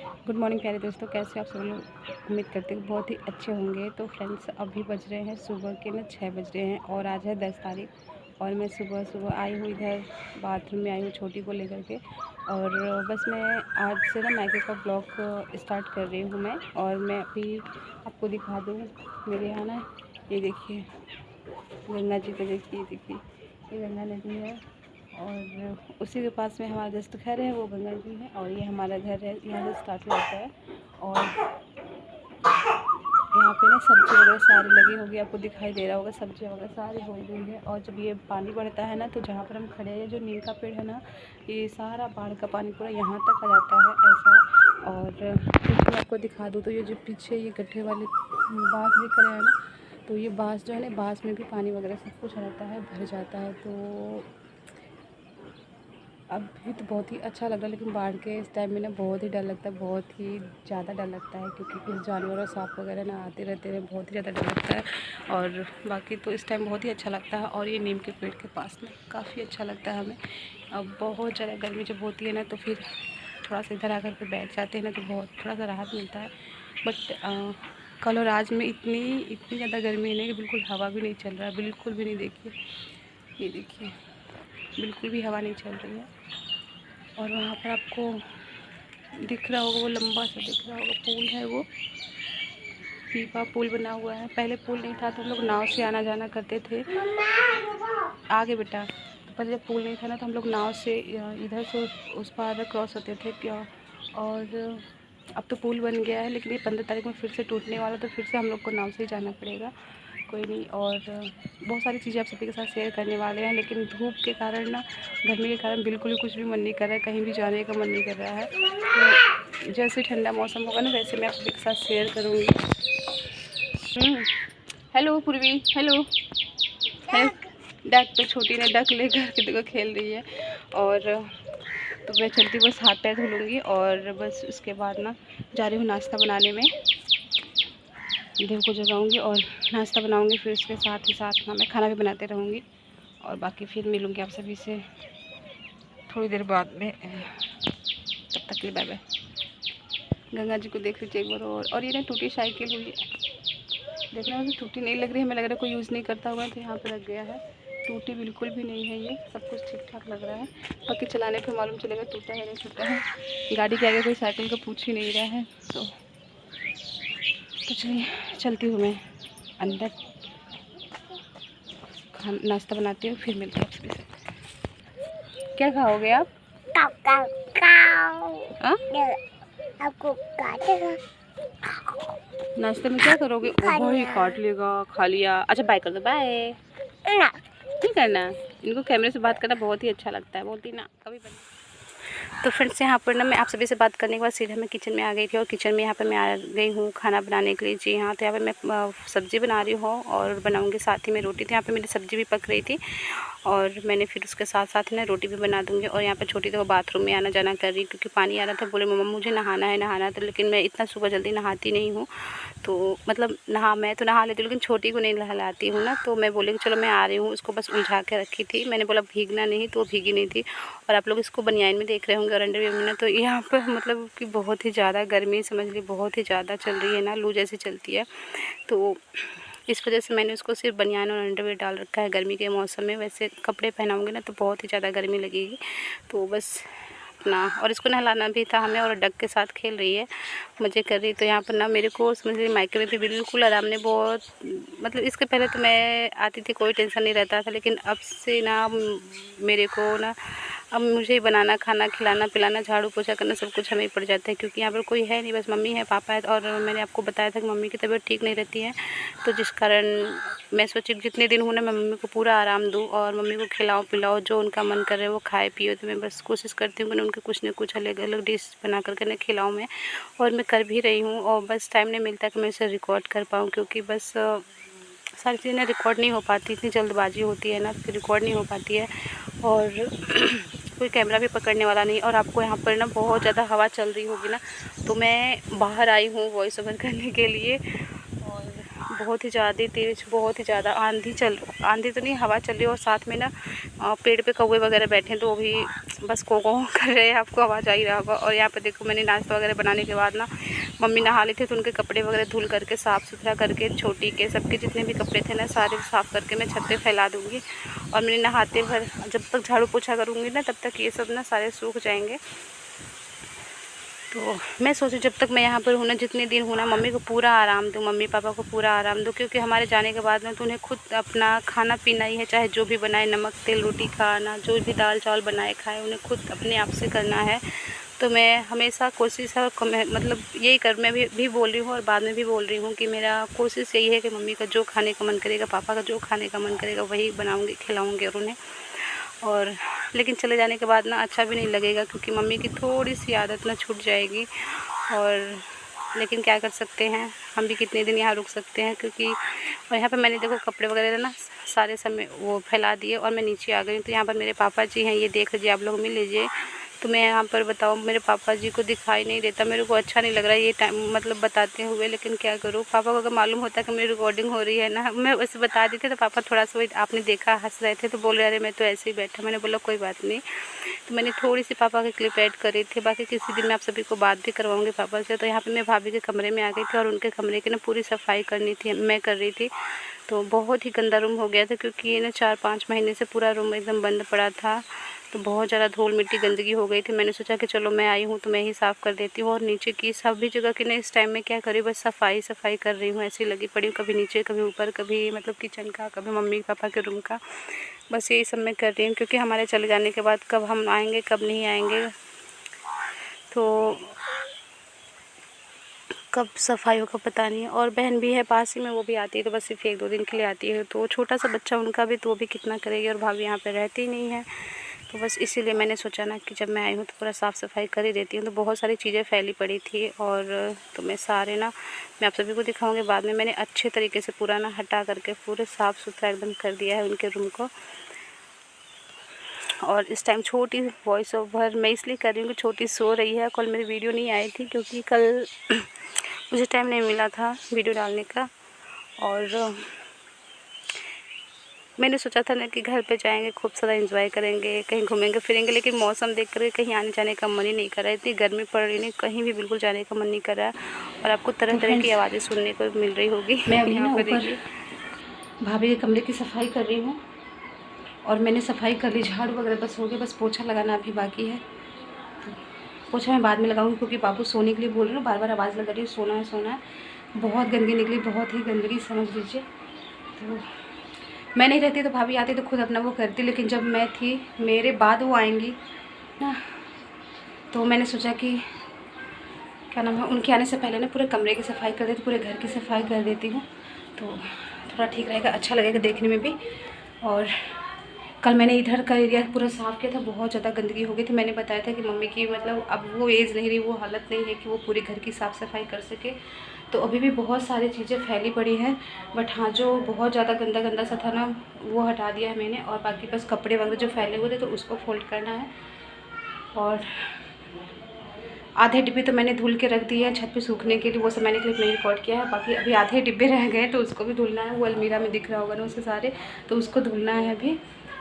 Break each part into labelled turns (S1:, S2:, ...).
S1: Good morning प्यारे दोस्तों, कैसे आप सब लोग? उम्मीद करते हैं बहुत ही अच्छे होंगे। तो फ्रेंड्स, अभी बज रहे हैं सुबह के ना 6 बज रहे हैं और आज है 10 तारीख। और मैं सुबह सुबह आई हूँ, इधर बाथरूम में आई हूँ छोटी को लेकर के। और बस मैं आज से ना मायके का ब्लॉग स्टार्ट कर रही हूँ मैं। और मैं अभी आपको दिखा दूँ मेरे यहाँ ना, ये देखिए गंगा जी को, देखिए ये गंगा नदी है। और उसी के पास में हमारा जस्ट घर है, वो गंगा जी है। और ये हमारा घर है, यहाँ से स्टार्ट होता है। और यहाँ पे ना सब्जी वगैरह सारी लगी होगी, आपको दिखाई दे रहा होगा, सब्जी वगैरह सारी बोई हुई है। और जब ये पानी बढ़ता है ना, तो जहाँ पर हम खड़े हैं, जो नीम का पेड़ है ना, ये सारा बाढ़ का पानी पूरा यहाँ तक आ जाता है ऐसा। और कुछ मैं आपको दिखा दूँ तो ये जो पीछे ये गड्ढे वाले बाँस दिख रहे हैं ना, तो ये बाँस जो है ना, बाँस में भी पानी वगैरह सब कुछ रहता है, भर जाता है। तो अभी तो बहुत ही अच्छा लग रहा है, लेकिन बाढ़ के इस टाइम में ना बहुत ही डर लगता है, बहुत ही ज़्यादा डर लगता है, क्योंकि कुछ जानवर और सांप वगैरह ना आते रहते हैं, बहुत ही ज़्यादा डर लगता है। और बाकी तो इस टाइम बहुत ही अच्छा लगता है। और ये नीम के पेड़ के पास में काफ़ी अच्छा लगता है हमें। अब बहुत ज़्यादा गर्मी जब होती है ना, तो फिर थोड़ा सा इधर आकर के बैठ जाते हैं ना, तो बहुत थोड़ा सा राहत मिलता है। बट कल और आज में इतनी ज़्यादा गर्मी है ना कि बिल्कुल हवा भी नहीं चल रहा है, बिल्कुल भी नहीं। देखिए, ये देखिए, बिल्कुल भी हवा नहीं चल रही है। और वहाँ पर आपको दिख रहा होगा, वो लंबा सा दिख रहा होगा पुल है, वो पीपा पुल बना हुआ है। पहले पुल नहीं था तो हम लोग नाव से आना जाना करते थे। आगे बेटा, तो पहले जब पुल नहीं था ना, तो हम लोग नाव से इधर से उस पार क्रॉस होते थे क्या। और अब तो पुल बन गया है, लेकिन ये 15 तारीख में फिर से टूटने वाला, तो फिर से हम लोग को नाव से ही जाना पड़ेगा। कोई नहीं। और बहुत सारी चीज़ें आप सभी के साथ शेयर करने वाले हैं, लेकिन धूप के कारण ना, गर्मी के कारण बिल्कुल भी कुछ भी मन नहीं कर रहा है, कहीं भी जाने का मन नहीं कर रहा है। तो जैसे ठंडा मौसम होगा ना, वैसे मैं आप सभी के साथ शेयर करूँगी। हेलो पूर्वी, हेलो। डक, तो छोटी ने डक लेकर के देखो खेल रही है। और तो मैं चलती बस हाथ पैर धुलूँगी, और बस उसके बाद ना जा रही हूँ नाश्ता बनाने में। देव को जगाऊंगी और नाश्ता बनाऊंगी, फिर उसके साथ ही साथ ना मैं खाना भी बनाते रहूँगी। और बाकी फिर मिलूँगी आप सभी से थोड़ी देर बाद में। तब तक के लिए बाय बाय। गंगा जी को देख लीजिए एक बार। और ये ना टूटी साइकिल हुई है, देखना मुझे टूटी नहीं लग रही है, हमें लग रहा है कोई यूज़ नहीं करता हुआ, तो यहाँ पर रख गया है। टूटी बिल्कुल भी नहीं है, ये सब कुछ ठीक ठाक लग रहा है। बाकी चलाने पर मालूम चलेगा टूटा है नहीं टूटा है। गाड़ी के आगे कोई साइकिल का पूछ ही नहीं रहा है। तो चलिए चलती हूँ मैं अंदर, नाश्ता बनाती हूँ, फिर मिलते हैं आपसे। क्या खाओगे आप?
S2: आपको काटेगा।
S1: नाश्ते में क्या करोगे? ओ भाई काट लेगा, खा लिया। अच्छा बाय कर दो, बाय। नहीं करना, इनको कैमरे से बात करना बहुत ही अच्छा लगता है, बोलती ना कभी बनी। तो फ्रेंड्स, यहाँ पर ना मैं आप सभी से बात करने के बाद सीधा मैं किचन में आ गई थी। और किचन में यहाँ पर मैं आ गई हूँ खाना बनाने के लिए। जी हाँ, तो यहाँ पर मैं सब्ज़ी बना रही हूँ और बनाऊँगी साथ ही में रोटी। तो यहाँ पर मेरी सब्ज़ी भी पक रही थी, और मैंने फिर उसके साथ साथ ना रोटी भी बना दूँगी। और यहाँ पर छोटी तो बाथरूम में आना जाना कर रही, क्योंकि पानी आ रहा था। बोले मम्मा मुझे नहाना है। तो लेकिन मैं इतना सुबह जल्दी नहाती नहीं हूँ, तो मतलब मैं तो नहा लेती हूँ, लेकिन छोटी को नहीं नहलाती हूँ ना। तो मैं बोली कि चलो मैं आ रही हूँ, उसको बस उलझा के रखी थी। मैंने बोला भीगना नहीं, तो वो भीगी नहीं थी। और आप लोग इसको बनियान में देख रहे होंगे और अंडरवियर में ना। तो यहाँ पर मतलब कि बहुत ही ज़्यादा गर्मी समझ ली, बहुत ही ज़्यादा चल रही है ना, लू जैसी चलती है। तो इस वजह से मैंने उसको सिर्फ बनियान और अंडरवियर डाल रखा है गर्मी के मौसम में। वैसे कपड़े पहनाऊँगी ना तो बहुत ही ज़्यादा गर्मी लगेगी, तो बस अपना। और इसको नहलाना भी था हमें, और डक के साथ खेल रही है, मज़े कर रही। तो यहाँ पर ना मेरे को समझ लीजिए मायके में भी बिल्कुल आराम ने बहुत, मतलब इसके पहले तो मैं आती थी कोई टेंशन नहीं रहता था, लेकिन अब से ना मेरे को ना अब मुझे ही बनाना, खाना खिलाना पिलाना, झाड़ू पोछा करना सब कुछ हमें ही पड़ जाता है, क्योंकि यहाँ पर कोई है नहीं, बस मम्मी है पापा है। और मैंने आपको बताया था कि मम्मी की तबीयत ठीक नहीं रहती है, तो जिस कारण मैं सोची जितने दिन हूँ ना मैं मम्मी को पूरा आराम दूँ, और मम्मी को खिलाऊँ पिलाऊँ, जो उनका मन कर रहा है वो खाए पिए। तो मैं बस कोशिश करती हूँ कि उनके कुछ न कुछ अलग अलग डिश बना करके ना खिलाऊँ मैं, और मैं कर भी रही हूँ। और बस टाइम नहीं मिलता कि मैं इसे रिकॉर्ड कर पाऊँ, क्योंकि बस सारी चीज़ें रिकॉर्ड नहीं हो पाती, इतनी जल्दबाजी होती है ना, फिर रिकॉर्ड नहीं हो पाती है। और कोई कैमरा भी पकड़ने वाला नहीं। और आपको यहाँ पर ना बहुत ज़्यादा हवा चल रही होगी ना, तो मैं बाहर आई हूँ वॉइस ओवर करने के लिए। और बहुत ही ज़्यादा तेज़, बहुत ही ज़्यादा आंधी तो नहीं, हवा चल रही है और साथ में ना पेड़ पे कौवे वगैरह बैठे हैं तो वो भी बस को कर रहे हैं, आपको आवाज़ आ ही रहा होगा। और यहाँ पे देखो मैंने नाश्ता वगैरह बनाने के बाद ना मम्मी नहा ली थी तो उनके कपड़े वगैरह धुल करके साफ़ सुथरा करके छोटी के सबके जितने भी कपड़े थे ना सारे साफ़ करके मैं छत पे फैला दूँगी। और मैंने नहाते भर जब तक झाड़ू पोछा करूँगी ना तब तक ये सब ना सारे सूख जाएंगे। तो मैं सोचूं जब तक मैं यहाँ पर हूँ ना, जितने दिन हूँ ना, मम्मी को पूरा आराम दूँ, मम्मी पापा को पूरा आराम दूँ, क्योंकि हमारे जाने के बाद में तो उन्हें खुद अपना खाना पीना ही है, चाहे जो भी बनाए, नमक तेल रोटी खाना, जो भी दाल चावल बनाए खाए, उन्हें खुद अपने आप से करना है। तो मैं हमेशा कोशिश है, मतलब यही मैं भी बोल रही हूँ और बाद में भी बोल रही हूँ कि मेरा कोशिश यही है कि मम्मी का जो खाने का मन करेगा, पापा का जो खाने का मन करेगा वही बनाऊँगी, खिलाऊँगी और उन्हें। और लेकिन चले जाने के बाद ना अच्छा भी नहीं लगेगा, क्योंकि मम्मी की थोड़ी सी आदत ना छूट जाएगी। और लेकिन क्या कर सकते हैं, हम भी कितने दिन यहाँ रुक सकते हैं, क्योंकि और यहाँ पे मैंने देखो कपड़े वगैरह ना सारे समय वो फैला दिए और मैं नीचे आ गई। तो यहाँ पर मेरे पापा जी हैं, ये देख लीजिए, आप लोग मिल लीजिए। तो मैं यहाँ पर बताओ मेरे पापा जी को दिखाई नहीं देता, मेरे को अच्छा नहीं लग रहा है ये टाइम मतलब बताते हुए, लेकिन क्या करूँ, पापा को अगर मालूम होता कि मेरी रिकॉर्डिंग हो रही है ना, मैं वैसे बता दी थी तो पापा थोड़ा सा आपने देखा हंस रहे थे, तो बोल रहे अरे मैं तो ऐसे ही बैठा। मैंने बोला कोई बात नहीं। तो मैंने थोड़ी सी पापा की क्लिप ऐड करी थी, बाकी किसी दिन मैं आप सभी को बात भी करवाऊँगी पापा से। तो यहाँ पर मैं भाभी के कमरे में आ गई थी और उनके कमरे की ना पूरी सफाई करनी थी, मैं कर रही थी। तो बहुत ही गंदा रूम हो गया था, क्योंकि ये ना 4-5 महीने से पूरा रूम एकदम बंद पड़ा था, तो बहुत ज़्यादा धूल मिट्टी गंदगी हो गई थी। मैंने सोचा कि चलो मैं आई हूँ तो मैं ही साफ़ कर देती हूँ। और नीचे की सभी जगह की ना इस टाइम में क्या करी, बस सफाई कर रही हूँ, ऐसी लगी पड़ी हूँ, कभी नीचे कभी ऊपर, कभी मतलब किचन का, कभी मम्मी पापा के रूम का, बस यही सब मैं कर रही हूँ। क्योंकि हमारे चले जाने के बाद कब हम आएँगे कब नहीं आएँगे, तो कब सफाई होगा पता नहीं है। और बहन भी है पास ही में, वो भी आती है तो बस सिर्फ 1-2 दिन के लिए आती है, तो छोटा सा बच्चा उनका भी, तो वो भी कितना करेगी, और भाभी यहाँ पे रहती नहीं है। तो बस इसीलिए मैंने सोचा ना कि जब मैं आई हूँ तो पूरा साफ़ सफाई कर ही देती हूँ। तो बहुत सारी चीज़ें फैली पड़ी थी और तो मैं सारे ना मैं आप सभी को दिखाऊँगी बाद में। मैंने अच्छे तरीके से पूरा ना हटा करके पूरे साफ़ सुथरा एकदम कर दिया है उनके रूम को। और इस टाइम छोटी वॉइस ओवर मैं इसलिए कर रही हूँ कि छोटी सो रही है। कल मेरी वीडियो नहीं आई थी क्योंकि कल मुझे टाइम नहीं मिला था वीडियो डालने का, और मैंने सोचा था ना कि घर पे जाएंगे, खूब सारा एंजॉय करेंगे, कहीं घूमेंगे फिरेंगे, लेकिन मौसम देख कर कहीं आने जाने का मन ही नहीं कर रहा है। इतनी गर्मी पड़ रही है, कहीं भी बिल्कुल जाने का मन नहीं कर रहा है। और आपको तरह तरह की आवाज़ें सुनने को मिल रही होगी। मैं अभी यहाँ पर भाभी के कमरे की सफाई कर रही हूँ और मैंने सफाई कर ली, झाड़ू वगैरह बस हो गया, बस पोछा लगाना अभी बाकी है। तो पोछा मैं बाद में लगाऊंगी क्योंकि बाबू सोने के लिए बोल रहे हैं, बार बार आवाज़ लगा रही है सोना है सोना है। बहुत गंदगी निकली, बहुत ही गंदगी समझ लीजिए। तो मैं नहीं रहती तो भाभी आती तो खुद अपना वो करती, लेकिन जब मैं थी मेरे बाद वो आएंगी ना, तो मैंने सोचा कि क्या नाम है, उनके आने से पहले ना पूरे कमरे की सफाई कर देती, पूरे घर की सफाई कर देती हूँ, तो थोड़ा ठीक रहेगा, अच्छा लगेगा देखने में भी। और कल मैंने इधर का एरिया पूरा साफ़ किया था, बहुत ज़्यादा गंदगी हो गई थी। मैंने बताया था कि मम्मी की मतलब अब वो एज नहीं रही, वो हालत नहीं है कि वो पूरे घर की साफ़ सफाई कर सके, तो अभी भी बहुत सारी चीज़ें फैली पड़ी हैं। बट हाँ, जो बहुत ज़्यादा गंदा सा था ना वो हटा दिया है मैंने, और बाकी बस कपड़े वगैरह जो फैले हुए थे तो उसको फोल्ड करना है। और आधे डिब्बे तो मैंने धुल के रख दिए हैं छत पे सूखने के लिए, वो सब मैंने क्लिप नहीं रिकॉर्ड किया है। बाकी अभी आधे डिब्बे रह गए तो उसको भी धुलना है, वो अलमीरा में दिख रहा होगा ना उससे सारे, तो उसको धुलना है अभी।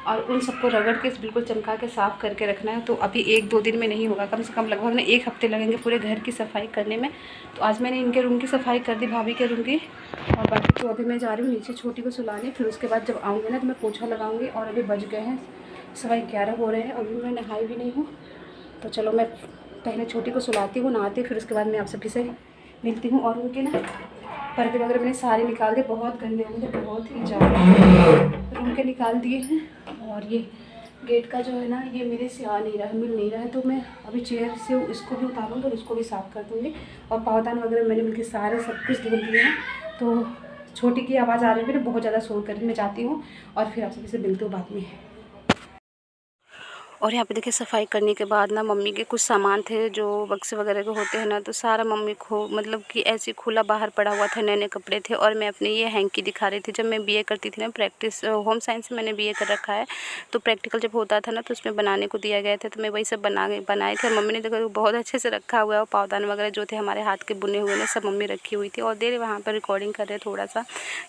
S1: और उन सबको रगड़ के बिल्कुल चमका के साफ़ करके रखना है। तो अभी 1-2 दिन में नहीं होगा, कम से कम लगभग ना 1 हफ्ते लगेंगे पूरे घर की सफाई करने में। तो आज मैंने इनके रूम की सफाई कर दी, भाभी के रूम की, और बाकी तो अभी मैं जा रही हूँ नीचे छोटी को सुलाने। फिर उसके बाद जब आऊँगी ना तो मैं पोछा लगाऊँगी। और अभी बज गए हैं 11:15 हो रहे हैं, अभी मैं नहाई भी नहीं हूँ। तो चलो मैं पहले छोटी को सुलाती हूँ, नहाती, फिर उसके बाद मैं आप सभी से मिलती हूँ। और उनके ना पर्दे वगैरह मैंने सारे निकाल दिए, बहुत गंदे हो गए, बहुत ही ज़्यादा रूम के निकाल दिए हैं। और ये गेट का जो है ना, ये मेरे से आ नहीं रहा है, मिल नहीं रहा है, तो मैं अभी चेयर से इसको भी उतारूँगी और इसको भी साफ़ कर दूँगी। और पावदान वगैरह मैंने बल्कि सारे सब कुछ धुल दिए हैं। तो छोटी की आवाज़ आ रही है, बहुत ज़्यादा शोर कर रही, मैं जाती हूँ और फिर आप सभी से मिलती हूँ बाद में। और यहाँ पे देखिए सफाई करने के बाद ना मम्मी के कुछ सामान थे जो बक्से वगैरह के होते हैं ना, तो सारा मम्मी को मतलब कि ऐसे खुला बाहर पड़ा हुआ था, नए नए कपड़े थे। और मैं अपने ये हैंकी दिखा रही थी। जब मैं बीए करती थी ना, प्रैक्टिस होम साइंस से मैंने बीए कर रखा है, तो प्रैक्टिकल जब होता था ना तो उसमें बनाने को दिया गया था, तो मैं वही सब बनाए थे। और मम्मी ने देखा बहुत अच्छे से रखा हुआ है। और पावदान वगैरह जो थे हमारे हाथ के बुने हुए ना, सब मम्मी रखी हुई थी। और देर वहाँ पर रिकॉर्डिंग कर रहे थोड़ा सा।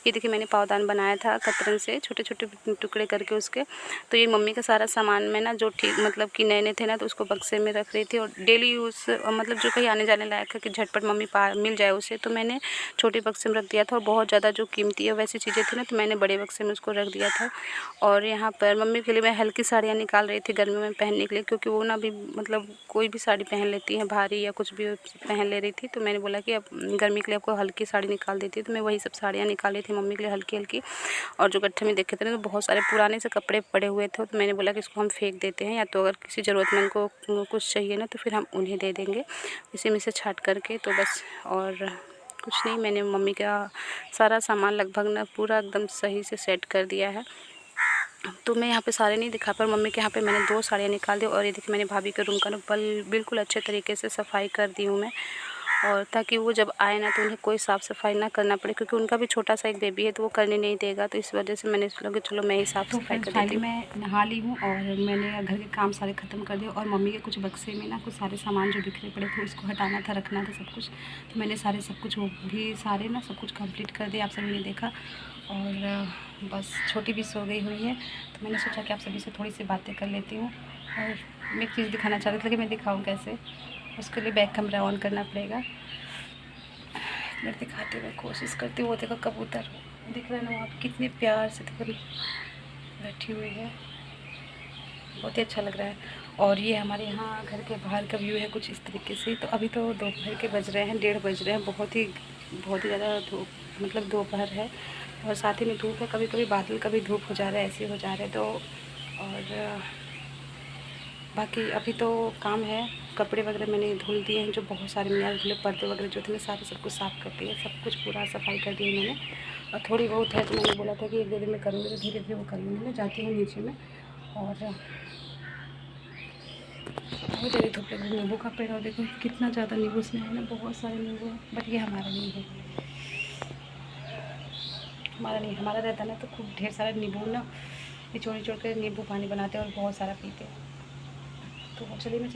S1: ये देखिए मैंने पावदान बनाया था कतरन से, छोटे छोटे टुकड़े करके उसके। तो ये मम्मी का सारा सामान में ना जो ठीक मतलब कि नए थे ना, तो उसको बक्से में रख रही थी। और डेली यूज़ मतलब जो कहीं आने जाने लायक है कि झटपट मम्मी मिल जाए उसे, तो मैंने छोटे बक्से में रख दिया था। और बहुत ज़्यादा जो कीमती है वैसी चीज़ें थी ना, तो मैंने बड़े बक्से में उसको रख दिया था। और यहाँ पर मम्मी के लिए मैं हल्की साड़ियाँ निकाल रही थी गर्मी में पहनने के लिए, क्योंकि वो ना भी मतलब कोई भी साड़ी पहन लेती है भारी या कुछ भी पहन ले रही थी। तो मैंने बोला कि अब गर्मी के लिए आपको हल्की साड़ी निकाल देती है। तो मैं वही सब साड़ियाँ निकाली थी मम्मी के लिए हल्की हल्की। और जो गट्ठे में देखे थे ना, तो बहुत सारे पुराने से कपड़े पड़े हुए थे। तो मैंने बोला कि इसको हम फेंक देते हैं, या तो अगर किसी ज़रूरतमंद को कुछ चाहिए ना तो फिर हम उन्हें दे देंगे इसी में से छाँट करके। तो बस और कुछ नहीं, मैंने मम्मी का सारा सामान लगभग ना पूरा एकदम सही से सेट कर दिया है। तो मैं यहाँ पे सारे नहीं दिखा पर मम्मी के यहाँ पे मैंने 2 साड़ियाँ निकाल दी। और ये देखिए मैंने भाभी के रूम का ना बिल्कुल अच्छे तरीके से सफाई कर दी हूँ मैं, और ताकि वो जब आए ना तो उन्हें कोई साफ़ सफाई ना करना पड़े, क्योंकि उनका भी छोटा सा एक बेबी है तो वो करने नहीं देगा। तो इस वजह से मैंने सोचा कि चलो मैं ही साफ़ सफाई कर देती हूँ। मैं नहा ली हूँ और मैंने घर के काम सारे ख़त्म कर दिए। और मम्मी के कुछ बक्से में ना कुछ सारे सामान जो बिखरे पड़े थे उसको हटाना था, रखना था सब कुछ। तो मैंने सब कुछ वो भी सारे ना सब कुछ कंप्लीट कर दिया, आप सभी ने देखा। और बस छोटी भी सो गई हुई है, तो मैंने सोचा कि आप सभी से थोड़ी सी बातें कर लेती हूँ। और मैं एक चीज़ दिखाना चाहती थी कि मैं दिखाऊँ कैसे, उसके लिए बैक कैमरा ऑन करना पड़ेगा। मैं दिखाते हुए कोशिश करती हूँ। वो देखो कबूतर दिख रहा है ना, आप कितने प्यार से देखो बैठी हुई है, बहुत ही अच्छा लग रहा है। और ये हमारे यहाँ घर के बाहर का व्यू है कुछ इस तरीके से। तो अभी तो दोपहर के बज रहे हैं, 1:30 बज रहे हैं, बहुत ही ज़्यादा धूप मतलब दोपहर है। और साथ ही में धूप है, कभी कभी बादल कभी धूप हो जा रहा है, ऐसे हो जा रहा है। तो और बाकी अभी तो काम है, कपड़े वगैरह मैंने धुल दिए हैं, जो बहुत सारे मेरे धुले पर्दे वगैरह जो थे मैं सारे सब कुछ साफ़ कर दिए, सब कुछ पूरा सफाई कर दी मैंने। और थोड़ी बहुत है तो मैंने बोला था कि 1-2 दिन में करूँगी, तो धीरे धीरे वो कर लूँगी। मैं जाती हूँ नीचे में और बहुत ज़्यादा धूप लग रही है। नींबू का पेड़ और देखो कितना ज़्यादा नींबू उसमें है ना, बहुत सारे नींबू है। बट ये हमारा नहीं है, हमारा नहीं, हमारा रहता ना तो खूब ढेर सारा नींबू ना निचोड़ निचोड़ कर नींबू पानी बनाते हैं और बहुत सारा पीते हैं। तो चलिए मैं